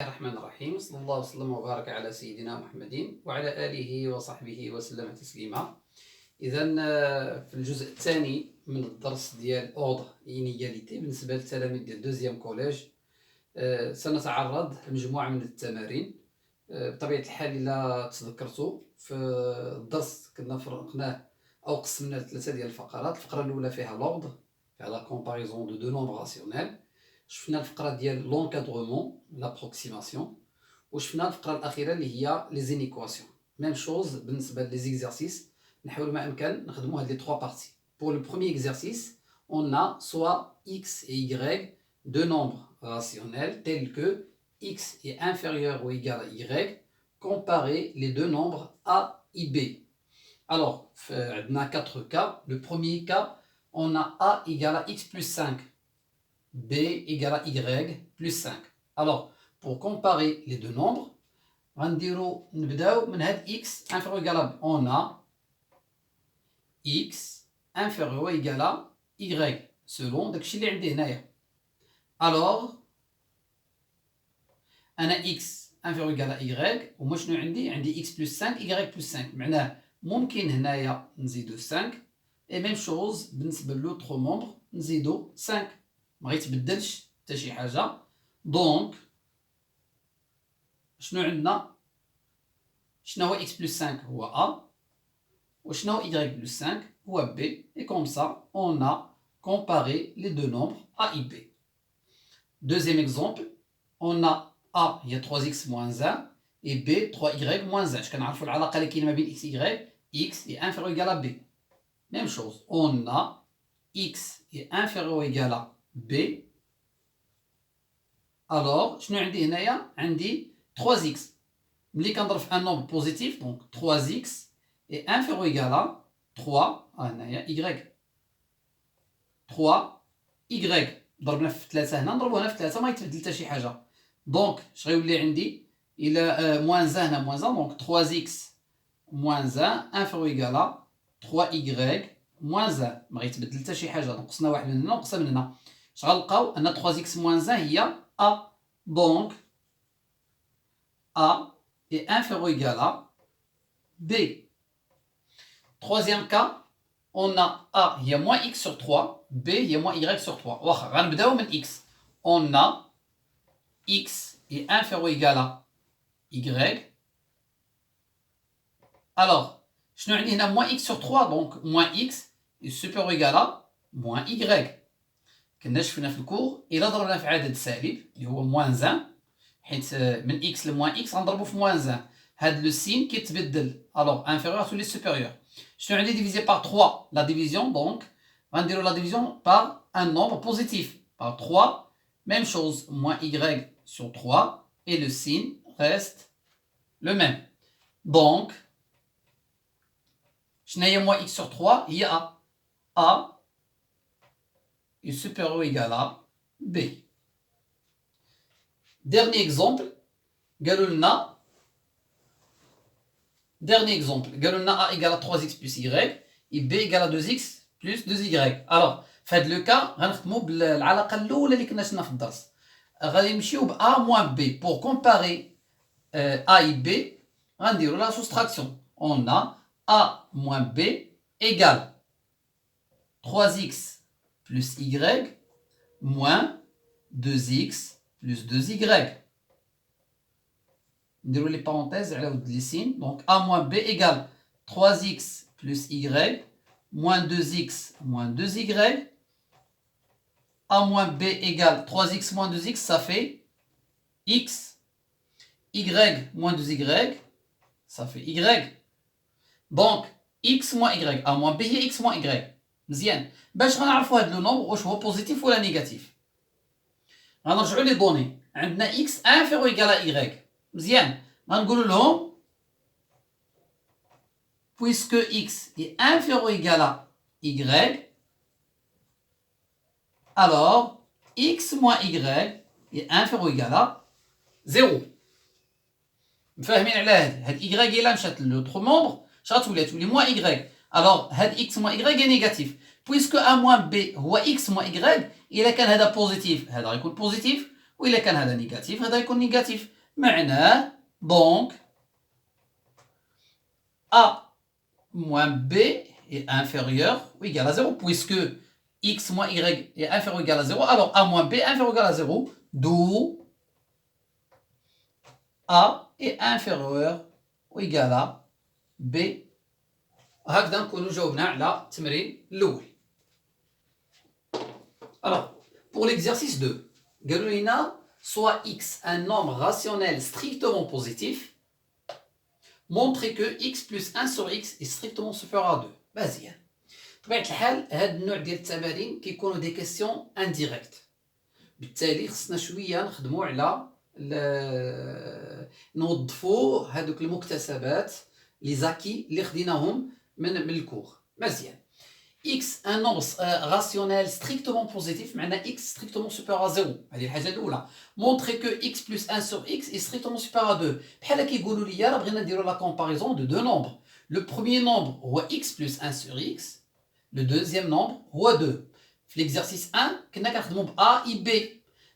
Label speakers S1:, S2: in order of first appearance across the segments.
S1: الرحمن الرحيم صلى الله وسلم وبارك على سيدنا محمد وعلى آله وصحبه وسلم تسليما. إذا في الجزء الثاني من الدرس ديال أوض إنيغاليتي بالنسبة للتلاميذ ديال دوزيام كوليج سنتعرض لمجموعة من التمارين. بطبيعة الحال إلا تذكرتوا في الدرس كنا فرقناه أو قسمناه لثلاثة ديال الفقرات. الفقرة الأولى فيها لوض، فيها لا كومباريزون دو دو نومبر راسيونيل. شفنا الفقرة ديال لونكادغمون لابروكسيماسيون، وشفنا الفقرة الأخيرة اللي هي لي زينيكواسيون. ميم شوز بالنسبة لي زيكزارسيس، نحاول ما أمكن نخدمو هاد لي 3 بارتي. Pour le premier exercice, on a soit x et y, deux nombres rationnels tels que x est inférieur ou égal à y, comparer les deux nombres a et b. Alors, on a 4 cas. Le premier cas, on a a égale à x plus 5, b égale à y plus 5. Alors, pour comparer les deux nombres, نبداو من هاد x inférieur ou égal à b. On a x inférieur ou égal à y selon داكشي اللي عندي هنايا. Alors أنا x inférieur ou égal à y، وما شنو عندي x plus 5 y plus 5. معناه ممكن هنايا نزيدو 5 et même chose بالنسبة للوتر مومبر نزيدو 5، ما غيتبدلش حتى شي حاجة. دونك شنو عندنا؟ شنو هو x plus 5 هو a، وشنو هو y plus 5 هو b. Et comme ça, on a comparé les deux nombres a et b. Deuxième exemple, on a a هي 3x moins 1 et b 3y moins 1. كنعرفوا العلاقة اللي كاينة ما بين x y. x est inférieur ou égal à b. Même chose, on a x est inférieur ou égal à b. Alors شنو عندي هنايا؟ عندي 3x. ملي كنضرب في ان نومبر بوزيتيف، دونك 3x est inférieur ou égal à 3 هنايا y. 3y ضربنا في 3 هنا، نضربو هنا في 3 ما يتبدل حتى شي حاجة. دونك اش غيولي عندي؟ إلا موان 1 هنا موان 1، دونك 3x moins 1 inférieur ou égal à 3y moins 1. ما غيتبدل حتى شي حاجة. نقصنا واحد من هنا ونقصنا من هنا، اش غنلقاو؟ أن 3x moins 1 هي a. دونك a est inférieur ou égal à b. Troisième cas, on a a هي moins x sur 3, b هي moins y sur 3. واخا غنبداو من x. On a x est inférieur ou égal à y. Alors شنو عندي هنا؟ moins x sur 3، donc moins x est supérieur ou égal à moins y. كنا شفنا في الكور إلا ضربنا في عدد سالب اللي هو moins 1، حيت من x ل moins x غنضربو في moins 1، هاد لو سين كيتبدل. alors inférieur تولي supérieur. شنو عندي؟ divisé par 3 la division، donc غنديرو la division par un nombre positif par 3. Même chose, moins y sur 3 et le signe reste le même. Donc شنو هي moins x sur 3 هي a. a est supérieur ou égal à b. Dernier exemple, قالوا لنا a égale à 3x plus y et b égale à 2x plus 2y. alors في هذا لو كا غنخدموا بالعلاقه الاولى اللي كنا شفنا في الدرس. غادي نمشيو ب a moins b. pour comparer a et b غنديروا la soustraction. on a a moins b égale 3x plus y moins 2x plus 2y. نديرو لي parenthèses على ود لي سين. donc a moins b égale 3x plus y moins 2x moins 2y. a moins b égale 3x moins 2x, ça fait x. y moins 2y, ça fait y. donc x moins y. a moins b هي x moins y. مزيان. باش غنعرفوا هاد لو نومبر واش هو بوزيتيف ولا نيجاتيف، غنرجعوا لي دوني. عندنا x inférieur ou égal à y. مزيان. غنقولوا لهم puisque x est inférieur ou égal à y, alors x moins y est inférieur ou égal à 0. مفاهمين على هاد y إلا مشات للوتر مومبر اش غتولي؟ تولي moins y. alors هاد x moins y est négatif puisque a moins b هو x moins y. إلا كان هذا بوزيتيف هذا غيكون بوزيتيف، وإلا كان هذا نيجاتيف هذا يكون نيجاتيف. معناه donc A moins B est inférieur ou égal à 0, puisque x moins y est inférieur ou égal à 0, alors A moins B est inférieur ou égal à 0, d'où A est inférieur ou égal à B. هكذا نكونوا جاوبنا على التمرين الأول. Alors, pour l'exercice 2, قالوا لنا soit x un nombre rationnel strictement positif, montrer que x plus 1 sur x est strictement supérieur à 2. مزيان. بطبيعة الحال هذا النوع ديال التمارين كيكونوا دي كيسيون انديريكت، بالتالي خصنا شويه نخدموا على نوظفوا هذوك المكتسبات لي زاكي اللي خديناهم من الكور. مزيان. x un nombre rationnel strictement positif معناه x strictement supérieur à 0. هذه الحاجه الاولى. montrer que x plus 1 sur x est strictement supérieur à 2. بحال كيقولوا لي راه بغينا نديروا لا comparaison de deux nombres. Le premier nombre هو x plus 1 sur x. Le deuxième nombre هو 2. في l'exercice 1 كنا كنخدموا ب a et b.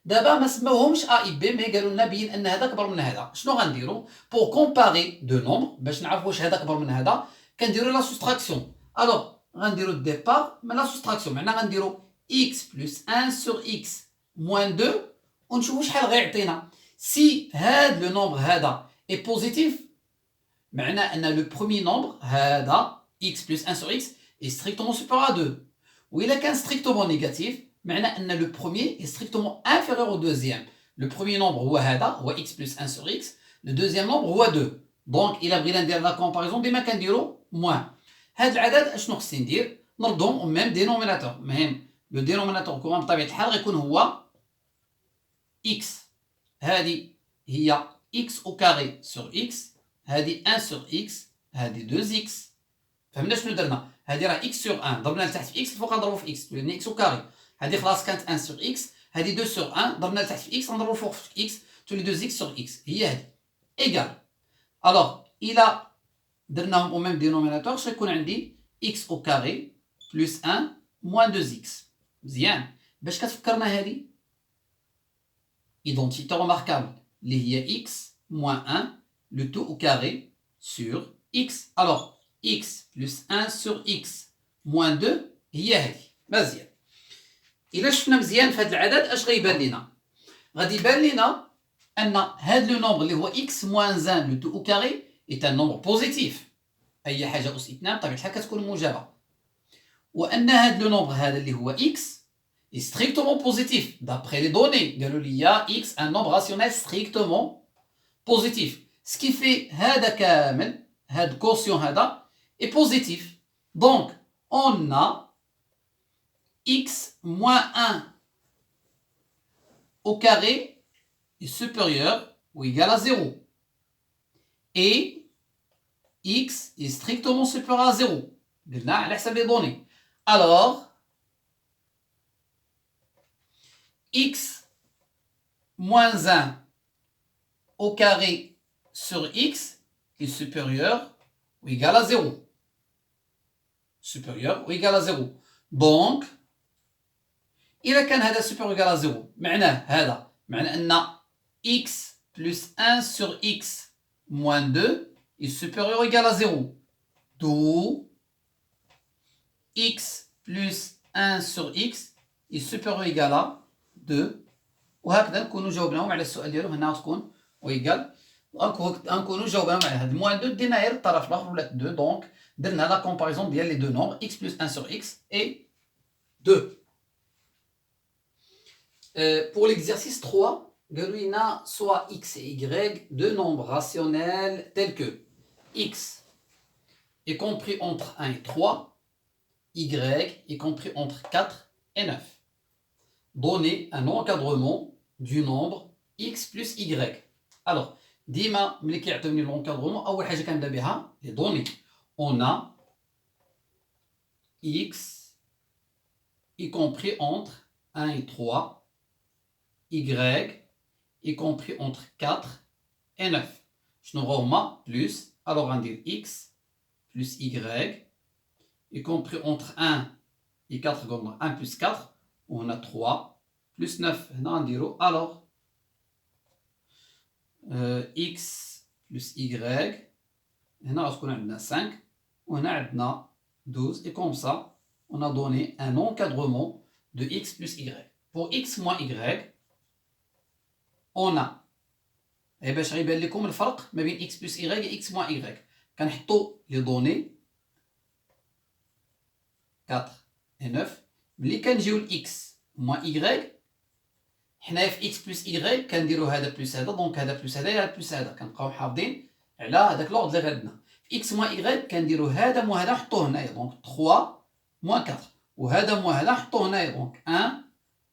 S1: دابا ما سماوهمش a et b مي قالوا لنا بين ان هذا كبر من هذا. شنو غنديروا pour comparer deux nombres باش نعرفوا واش هذا كبر من هذا؟ كنديروا لا soustraction. alors غنديروا الديبار من لا soustraction معناها غنديروا x plus 1 sur x moins 2 ونشوفوا شحال غيعطينا. si هذا le nombre هذا est positif معناه ان le premier nombre هذا x plus 1 sur x est strictement supérieur à 2. وإلا كان strictement négatif معناه ان le premier est strictement inférieur au deuxième. le premier nombre هو هذا هو x plus 1 sur x. le deuxième nombre هو 2. donc إلا بغينا ندير لا comparaison ديما كنديروا moins. هاد العدد اشنو خصني ندير؟ نردهم au même dénominateur. المهم le dénominateur كما بطبيعة الحال غيكون هو x. هذه هي x au carré sur x. هذه 1 sur x. هذه 2x. فهمنا شنو درنا؟ هذه راه x sur 1 ضربنا لتحت في x الفوق نضربو في x لأن x au carré. هذه خلاص كانت 1 sur x. هذه 2 sur 1 ضربنا لتحت في x نضربو الفوق في x تولي 2x sur x. هي هذه égal. alors إلا درناهم au même dénominateur اش غيكون عندي x au carré plus 1 moins 2x. مزيان. باش كتفكرنا هذه identité remarquable اللي هي x moins 1 le tout au carré sur x. alors x plus 1 sur x moins 2 هي هذه. مزيان. إلا شفنا مزيان في هذا العدد اش غيبان لنا؟ غادي يبان لنا ان هذا لو نومبر اللي هو x moins 1 le tout au carré est un nombre positif. اي حاجه اس 2 بطبيعه الحال كتكون موجبه. وان هذا لو نومبر هذا اللي هو x est strictement positif d'après les données. قالوا لي x un nombre rationnel strictement positif. ce qui fait هذا كامل هذا quotient هذا est positif. donc on a x moins 1 au carré est supérieur ou égal à 0. et x est strictement supérieur à 0. قلنا على حسب les données. alors x moins 1 au carré sur x est supérieur ou égal à 0. supérieur ou égal à 0. donc إذا كان هذا supérieur ou égal à 0 معناه هذا معناه أن x plus 1 sur x moins 2 est supérieur ou égal à 0. d'où x plus 1 sur x est supérieur ou égal à 2. وهكذا نكونوا جاوبناهم على السؤال ديالو. هنا تكون ويقال نكونوا جاوبناهم على هاد موان 2 دينا غير الطرف الاخر ولات 2. دونك درنا لا كومباريزون ديال لي دو نومبر x plus 1 sur x et 2. Pour l'exercice 3, قالوا لنا soit x et y deux nombres rationnels tels que x est compris entre 1 et 3, y est compris entre 4 et 9. Donner un encadrement du nombre x plus y. alors ديما ملي كيعطيوني l'encadrement اول حاجه كنبدا بها les données. on a x y compris entre 1 et 3, y y compris entre 4 et 9. شنو هما plus alors غندير x plus y compris entre 1 et 4 قلنا 1 plus 4 وهنا 3 plus 9 هنا غنديرو alors x plus y. هنا غتكون عندنا 5 وهنا عندنا 12 et comme ça on a donné un encadrement de x plus y. Pour x moins y on a باش غيبان لكم الفرق ما بين x plus y et x moins y كنحطوا لي دوني 4 et 9 ملي كنجيو ل x moins y حنايا في x plus y كنديرو هذا بلس هذا دونك هذا بلس هذا بلس هذا كنبقاو حافظين على هذاك لوغد اللي غادنا في x moins y كنديرو هذا مو هذا نحطوه هنايا دونك 3 moins 4 وهذا مو هذا نحطوه هنايا دونك 1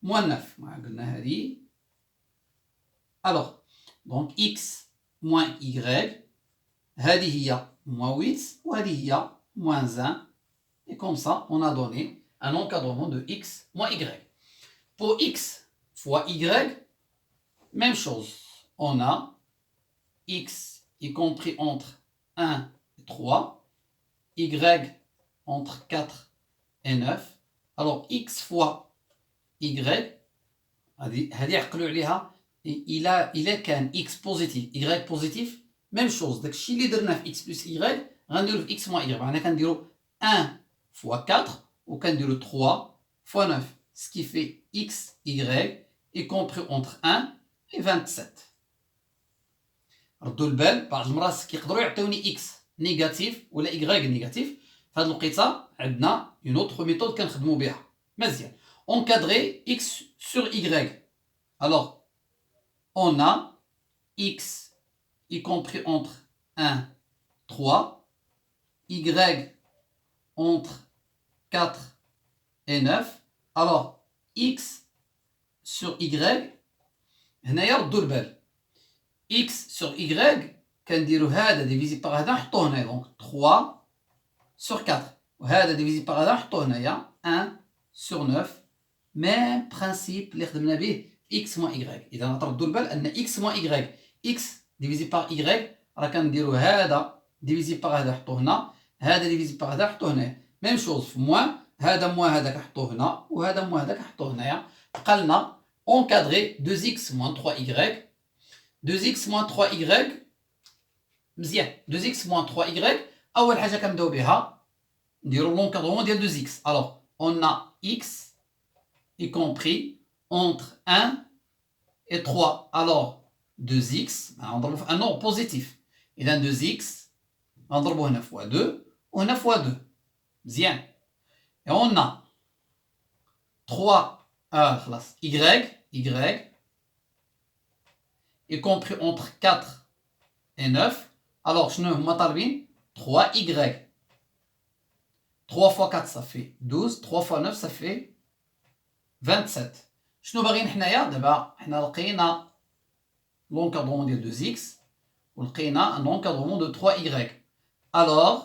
S1: moins 9 ما قلنا هذه الوغ دونك x moins y هذه هي moins 8 وهذه هي moins 1 et comme ça on a donné un encadrement de x moins y. Pour x fois y, même chose. On a x y compris entre 1 et 3, y entre 4 et 9. Alors x fois y, هذه عقلوا عليها إلا كان x positif, y positif, même chose. داكشي اللي درنا في x plus y غنديرو في x moins y. معناها كنديرو 1 fois 4 وكنديرو 3 fois 9. Ce qui fait x, y est compris entre 1 et 27. ردوا البال بعض المرات كيقدروا يعطيوني x نيجاتيف ولا y نيجاتيف. في هذه الوقيته عندنا une autre méthode كنخدموا بها مزيان. Encadrer x sur y. Alors on a x y compris entre 1 3, y entre 4 et 9. Alors x sur y هنايا ردوا البال x sur y كنديرو هذا ديفيزي باغ هذا نحطوه هنايا دونك 3 sur 4 وهذا ديفيزي باغ هذا نحطوه هنايا 1 sur 9 ميم برانسيب اللي خدمنا به x moins y. اذا تردوا البال ان x moins y x ديفيزي باغ y راه كنديرو هذا ديفيزي باغ هذا نحطوه هنا هذا ديفيزي باغ هذا نحطوه هنايا ميم شوز في موان هذا موان هذا كنحطوه هنا وهذا موان هذا كنحطوه هنايا بقى لنا encadrer 2x moins 3y 2x moins 3y مزيان 2x moins 3y اول حاجه كنبداو بها نديرو l'encadrement ديال 2x. alors on a x y compris entre 1 et 3. alors 2x غنضربو في un nombre positif اذا 2x غنضربو هنا fois 2 وهنا fois 2 مزيان. et on a 3 خلاص y y compris entre 4 et 9. alors شنو هما طالبين 3y 3 fois 4 ça fait 12 3 fois 9 ça fait 27. شنو باغيين حنايا دابا حنا لقينا l'encadrement ديال 2x ولقينا un encadrement de 3y. alors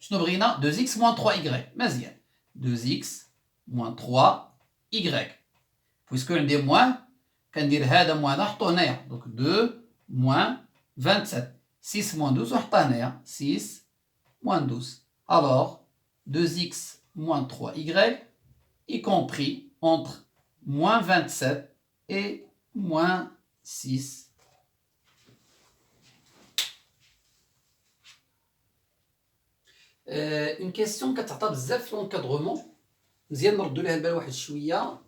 S1: شنو بغينا 2x moins 3y مزيان 2x moins 3y puisque عندي موان كندير هذا موان هذا نحطوه هنايا دونك 2 moins 27 6 moins 12 ونحطها هنايا 6 moins 12. alors 2x moins 3y y compris entre moins 27 et moins 6. Une question كتعطى بزاف في l'encadrement مزيان نردوا ليها البال واحد شويه.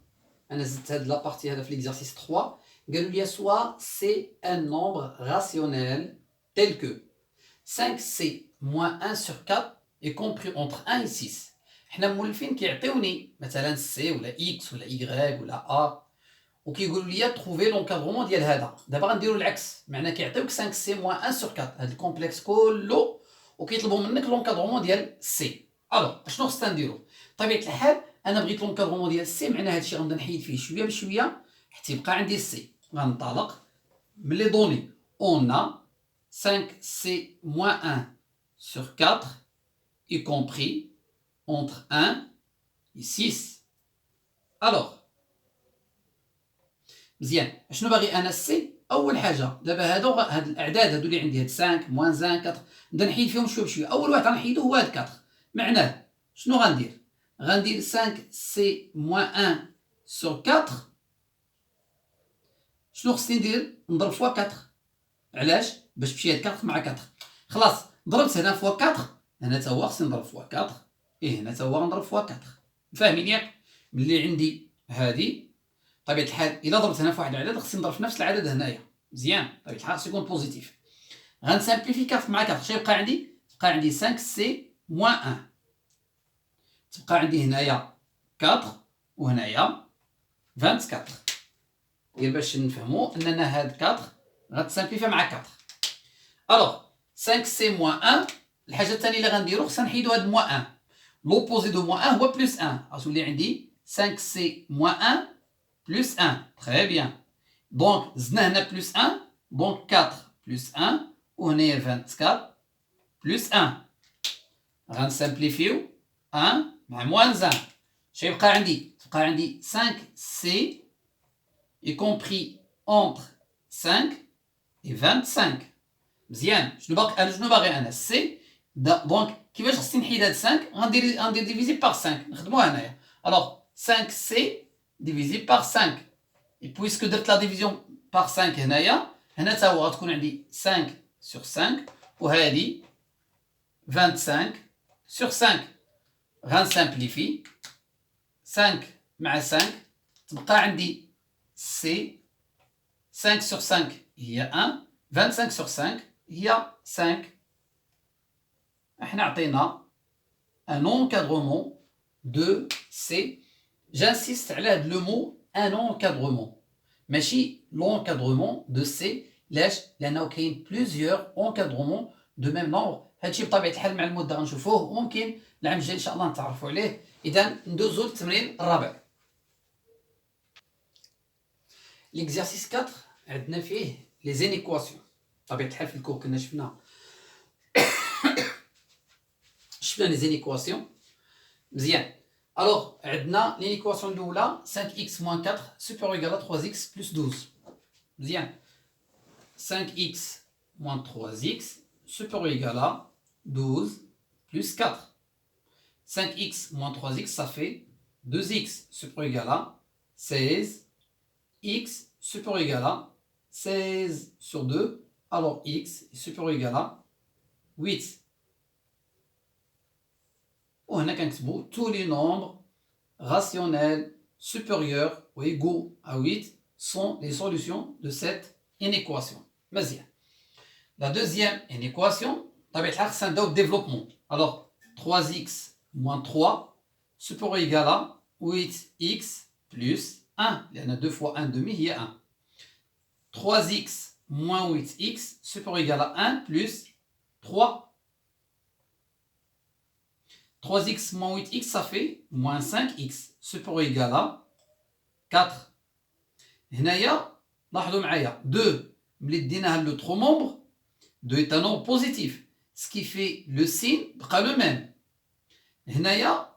S1: انا زدت هاد لابارتي هذا في l'exercice 3 قالوا لي soit c'est un nombre rationnel tel que 5c moins 1 sur 4 est compris entre 1 et 6. حنا مولفين كيعطيوني مثلا c ولا x ولا y ولا a وكيقولوا لي تروفي لونكادرومون ديال هذا. دابا غنديروا العكس معناه كيعطيوك 5c moins 1 sur 4 هذا الكومبلكس كله وكيطلبوا منك لونكادرومون ديال c. الوغ شنو خصنا نديرو؟ بطبيعه الحال انا بغيت لونكادرومون ديال c معناه هادشي غنبدا نحيد فيه شويه بشويه حتى يبقى عندي c. غنطلق من لي دوني on a 5c moins 1 sur 4 y compris entre 1 et 6. alors مزيان شنو باغي انا السي؟ اول حاجه دابا هاد الاعداد هادو اللي عندي هاد 5 موان 1 4 نبدا نحيد فيهم شويه بشويه. اول واحد غنحيدو هو هاد 4 معناه شنو غندير 5 سي موان 1 sur 4 شنو خصني ندير؟ نضرب فوا 4. علاش؟ باش تمشي هاد 4 مع 4. خلاص ضربت هنا فوا 4، هنا تا هو خصني نضرب فوا 4، هنا تا هو نضرب فوا 4. فاهمين ياك؟ ملي عندي هادي بطبيعة الحال إلا ضربت هنا فواحد العدد خصني نضرب في نفس العدد هنايا. مزيان؟ بطبيعة الحال خصو يكون بوزيتيف. غنسامبليفي 4 مع 4. شنو يبقى عندي؟ يبقى عندي 5 سي موان 1. تبقى عندي هنايا 4 وهنايا 24. غير باش نفهمو اننا هاد 4 غتسامبليفي مع 4. الوغ 5 سي موان 1. الحاجه الثانيه اللي غنديرو خصنا نحيدو هاد موان 1. لوبوزي دو موان 1 هو بلس 1. غتولي عندي 5 سي موان 1 بلس 1. تري بيان. دونك زدنا هنا بلس 1. دونك 4 بلس 1 وهنايا 24 بلس 1. غنسامبليفيو 1 مع موان 1. شنو يبقى عندي؟ تبقى عندي 5 سي y compris entre 5 et 25. مزيان. شنو باغي انا؟ شنو باغي انا؟ سي. دونك كيفاش خصني نحيد هاد 5؟ غندير ديفيزي بار 5. نخدموها هنايا. الوغ 5 سي ديفيزي بار 5. اي بويسكو درت لا ديفيزيون بار 5 هنايا، هنا تا هو غتكون عندي 5 sur 5 وهادي 25 sur 5. غنسامبليفي 5 مع 5 تبقى عندي سي 5 sur 5 هي 1، 25 sur 5 هي 5. احنا عطينا ان encadrement de C. جانسيست على هاد لو مو ان encadrement ماشي l'encadrement de C. علاش؟ لانه كاين بليزيور encadrement دو ميم نومبر. هادشي بطبيعه الحال مع المده غنشوفوه وممكن العام الجاي ان شاء الله نتعرفوا عليه. اذا ندوزو للتمرين الرابع. ليكزارسيس 4 عندنا فيه لي زينيكواسيون. بطبيعه الحال في الكور كنا شفنا لي زينيكواسيون. مزيان. الوغ عندنا لينيكواسيون الاولى 5x moins 4 supérieur égal à 3x plus 12. مزيان. 5x moins 3x supérieur égal à 12 plus 4. 5x moins 3x ça fait 2x supérieur égal à 16. X supérieur égal à 16 sur 2, alors x est supérieur égal à 8. وهنا كنكتبو tous les nombres rationnels supérieurs ou égaux à 8 sont les solutions de cette inéquation. مزيان. La deuxième inéquation, بطبيعة الحال خصنا نبداو بالديفلوبمون. alors 3x moins 3 supérieur égal à 8x plus 1 لأن 2 fois 1 demi هي 1. 3x moins 8x supérieur égal à 1 plus 3. 3x moins 8x ça fait moins 5x supérieur égal à 4. هنايا لاحظوا معايا 2 ملي ديناها لوتر مومبر 2 est un nombre positif ce qui fait le signe بقى le même. هنايا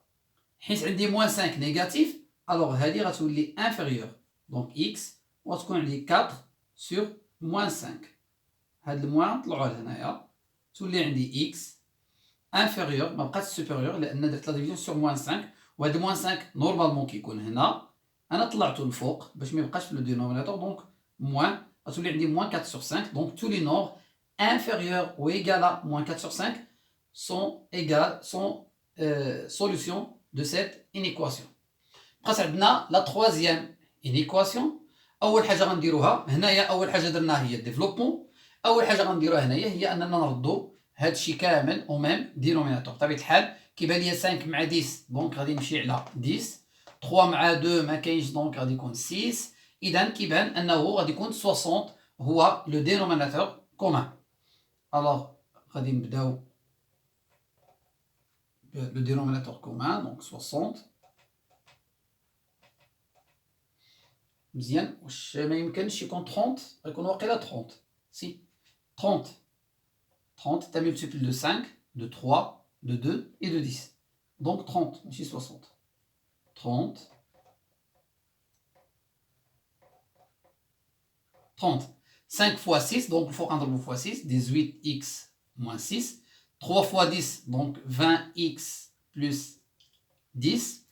S1: حيت عندي moins 5 négatif alors هذه غتولي inférieur donc x وغتكون عندي 4 sur moins 5. هاد الموان طلعوا لهنايا تولي عندي x inférieur ما بقاتش supérieur لان درت لا ديفيزيون sur moins 5 وهاد moins 5 نورمالمون كيكون هنا انا طلعته الفوق باش ما يبقاش في لو دينوميناتور دونك موان غتولي عندي moins 4 sur 5 donc tous les nombres inférieurs ou égal à moins 4 sur 5 sont solutions de cette inéquation. بقات عندنا لا troisième inéquation. اول حاجه غنديروها هنايا اول حاجه درناها هي الديفلوبمون. اول حاجه غنديروها هنايا هي اننا نردو هادشي كامل او ميم دينوميناتور. بطبيعه الحال كيبان ليا 5 مع 10 دونك غادي نمشي على 10. 3 مع 2 ما كاينش دونك غادي يكون 6. اذا كيبان انه غادي يكون 60 هو لو دينوميناتور كومان. الوغ غادي نبداو لو دينوميناتور كومان دونك 60. مزيان. واش ما يمكنش يكون 30 غيكون واقيلا 30 سي 30 30 est un multiple de 5, de 3, de 2 et de 10. Donc 30, ماشي 60. 30. 30. 5 fois 6, donc il faut rendre fois 6, 18x moins 6. 3 fois 10, donc 20x plus 10.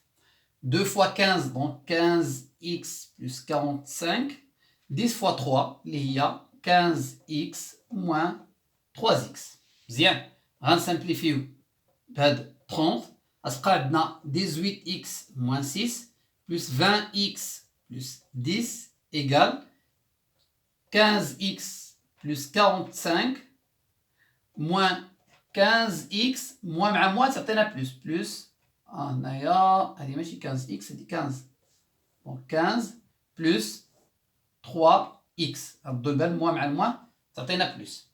S1: 2 fois 15, donc 15x plus 45. 10 fois 3 اللي هي 15x moins 3x. مزيان غنسامبليفيو بهاد 30 غتبقى عندنا 18x moins 6 plus 20x plus 10 égale 15x plus 45 moins 15x moins مع moins تعطينا plus هنايا هادي ماشي 15x هادي 15 دونك 15 plus 3x ردوا البال موان مع الموان تعطينا بلس.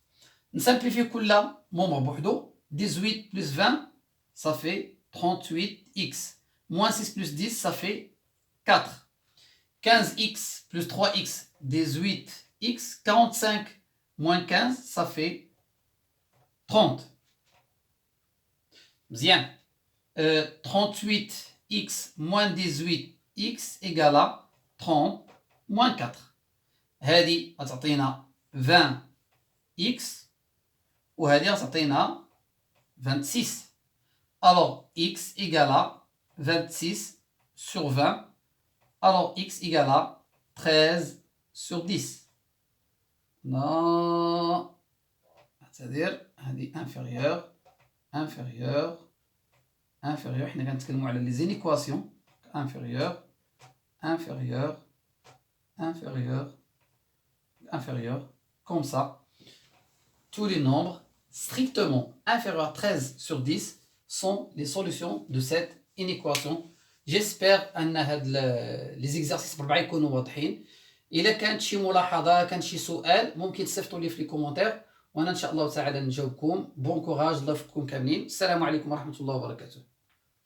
S1: نسامبليفيو كل مومبر بوحدو 18 plus 20 ça fait 38x moins 6 plus 10 ça fait 4 15x plus 3x 18x 45 moins 15 ça fait 30. مزيان 38x moins 18x égale à 30 moins 4 هذه غتعطينا 20x وهذه غتعطينا 26. Alors x égale à 26 sur 20. Alors x égale à 13 sur 10. Non. C'est-à-dire هذه inférieur inférieur inférieur. حنا كنتكلموا على les inéquations inférieur inférieur inférieur inférieur comme ça. Tous les nombres strictement inférieurs à 13 sur 10 sont les solutions de cette inéquation. J'espère ان هاد les exercices بربعة يكونوا واضحين. الا كانت شي ملاحظه كان شي سؤال ممكن تصيفطوا لي في لي كومونتير وانا ان شاء الله تعالى نجاوبكم. بون كوراج الله يوفقكم كاملين. السلام عليكم ورحمه الله وبركاته.